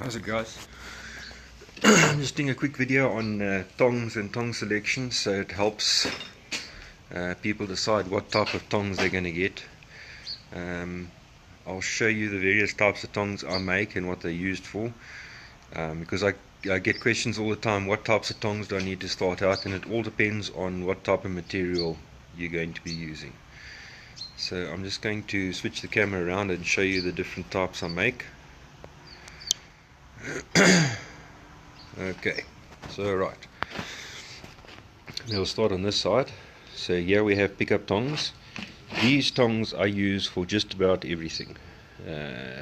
How's it, guys? I'm just doing a quick video on tongs and tong selection, so it helps people decide what type of tongs they're going to get. I'll show you the various types of tongs I make and what they're used for, because I get questions all the time, what types of tongs do I need to start out, and it all depends on what type of material you're going to be using. So I'm just going to switch the camera around and show you the different types I make. Okay, so right, we'll start on this side. So here we have pickup tongs. These tongs I use for just about everything,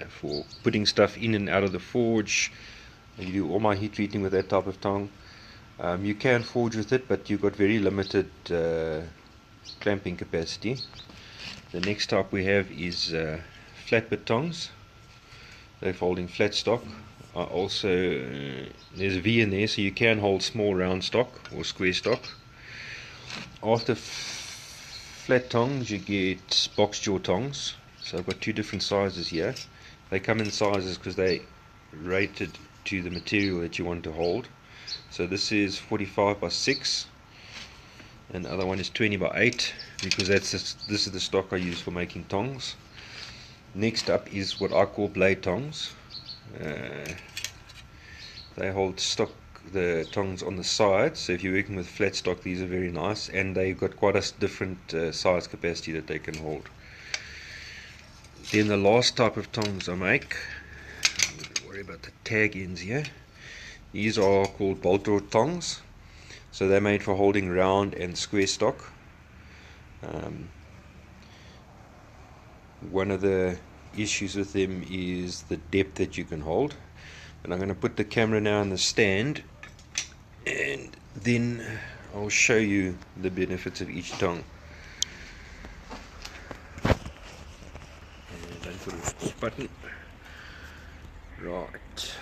for putting stuff in and out of the forge. I do all my heat treating with that type of tong. You can forge with it, but you've got very limited clamping capacity. The next type we have is flatbed tongs. They're folding flat stock. Also, there's a V in there, so you can hold small round stock or square stock. After flat tongs, you get box jaw tongs. So I've got two different sizes here. They come in sizes because they rated to the material that you want to hold. So this is 45 by 6, and the other one is 20 by 8, because this is the stock I use for making tongs. Next up is what I call blade tongs. They hold the tongs on the side, so if you're working with flat stock, these are very nice, and they've got quite a different size capacity that they can hold. Then the last type of tongs I make, don't worry about the tag ends here, these are called bolt jaw tongs. So they're made for holding round and square stock. One of the issues with them is the depth that you can hold. And I'm going to put the camera now on the stand, and then I'll show you the benefits of each tong. And don't put this button. Right.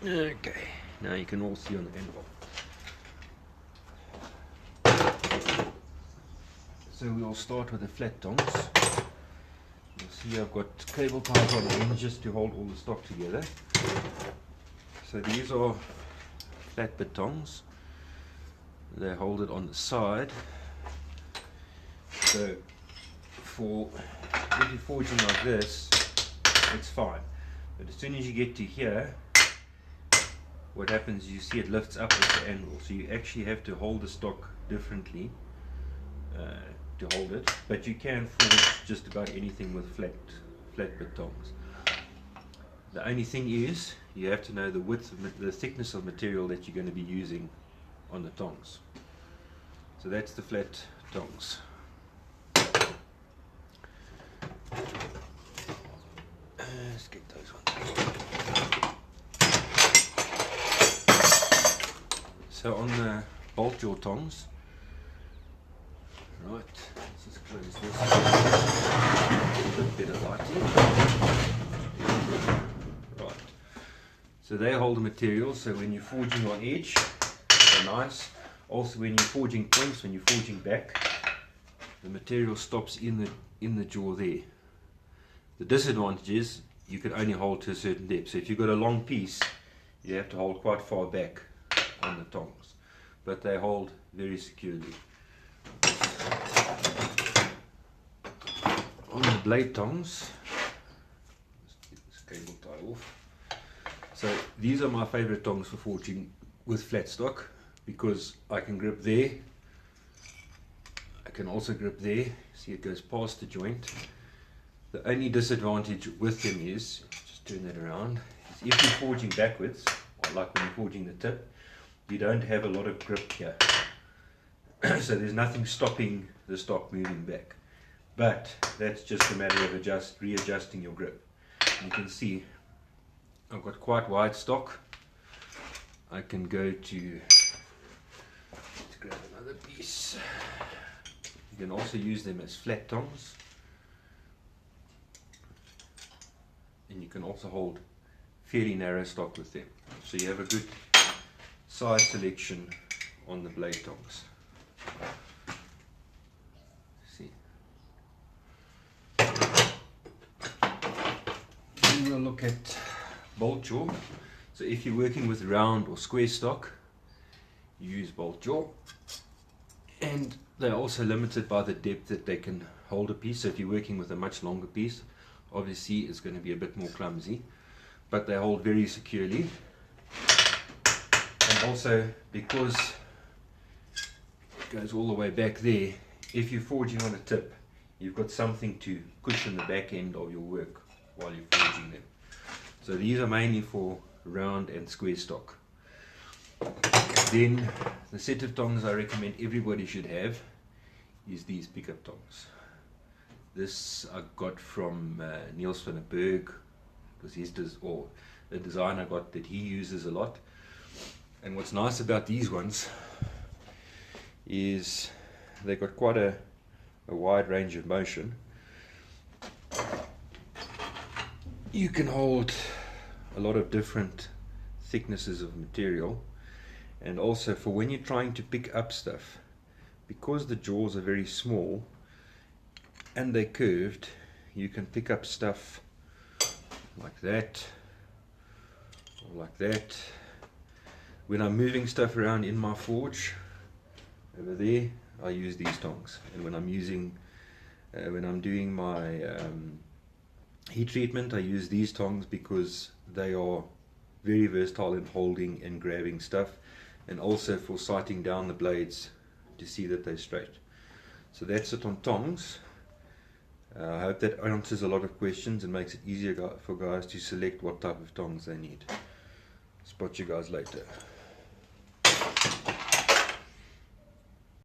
Okay, now you can all see on the anvil. So we'll start with the flat tongs. You'll see I've got cable ties on the end just to hold all the stock together. So these are flatbed tongs. They hold it on the side. So if you're forging like this, it's fine. But as soon as you get to here, what happens is you see it lifts up with the anvil. So you actually have to hold the stock differently to hold it, but you can forge just about anything with flatbed tongs. The only thing is you have to know the width, the thickness of material that you're going to be using on the tongs. So that's the flat tongs. Let's get those ones. So on the bolt jaw tongs, right, let's just close this. A bit better lighting. Right, so they hold the material, so when you're forging on edge, they're nice. Also when you're forging points, when you're forging back, the material stops in the jaw there. The disadvantage is you can only hold to a certain depth. So if you've got a long piece, you have to hold quite far back on the tongs, but they hold very securely. On the blade tongs, let's get this cable tie off. So these are my favorite tongs for forging with flat stock, because I can grip there, I can also grip there. See, it goes past the joint. The only disadvantage with them is, just turn that around, is if you're forging backwards, or like when you're forging the tip, you don't have a lot of grip here. So there's nothing stopping the stock moving back. But that's just a matter of readjusting your grip. You can see I've got quite wide stock. I can go to, let's grab another piece. You can also use them as flat tongs. And you can also hold fairly narrow stock with them. So you have a good size selection on the blade tongs. See. we'll look at bolt jaw. So if you're working with round or square stock, you use bolt jaw, and they're also limited by the depth that they can hold a piece. So if you're working with a much longer piece, obviously it's going to be a bit more clumsy, but they hold very securely. And also, because it goes all the way back there, if you're forging on a tip, you've got something to cushion the back end of your work while you're forging them. So these are mainly for round and square stock. Then the set of tongs I recommend everybody should have is these pickup tongs. This I got from Niels van den Berg, because the design I got that he uses a lot. And what's nice about these ones is they've got quite a wide range of motion. You can hold a lot of different thicknesses of material, and also for when you're trying to pick up stuff, because the jaws are very small and they're curved, you can pick up stuff like that or like that. When I'm moving stuff around in my forge over there, I use these tongs, and when I'm doing my heat treatment, I use these tongs because they are very versatile in holding and grabbing stuff, and also for sighting down the blades to see that they're straight. So that's it on tongs. I hope that answers a lot of questions and makes it easier for guys to select what type of tongs they need. Spot you guys later.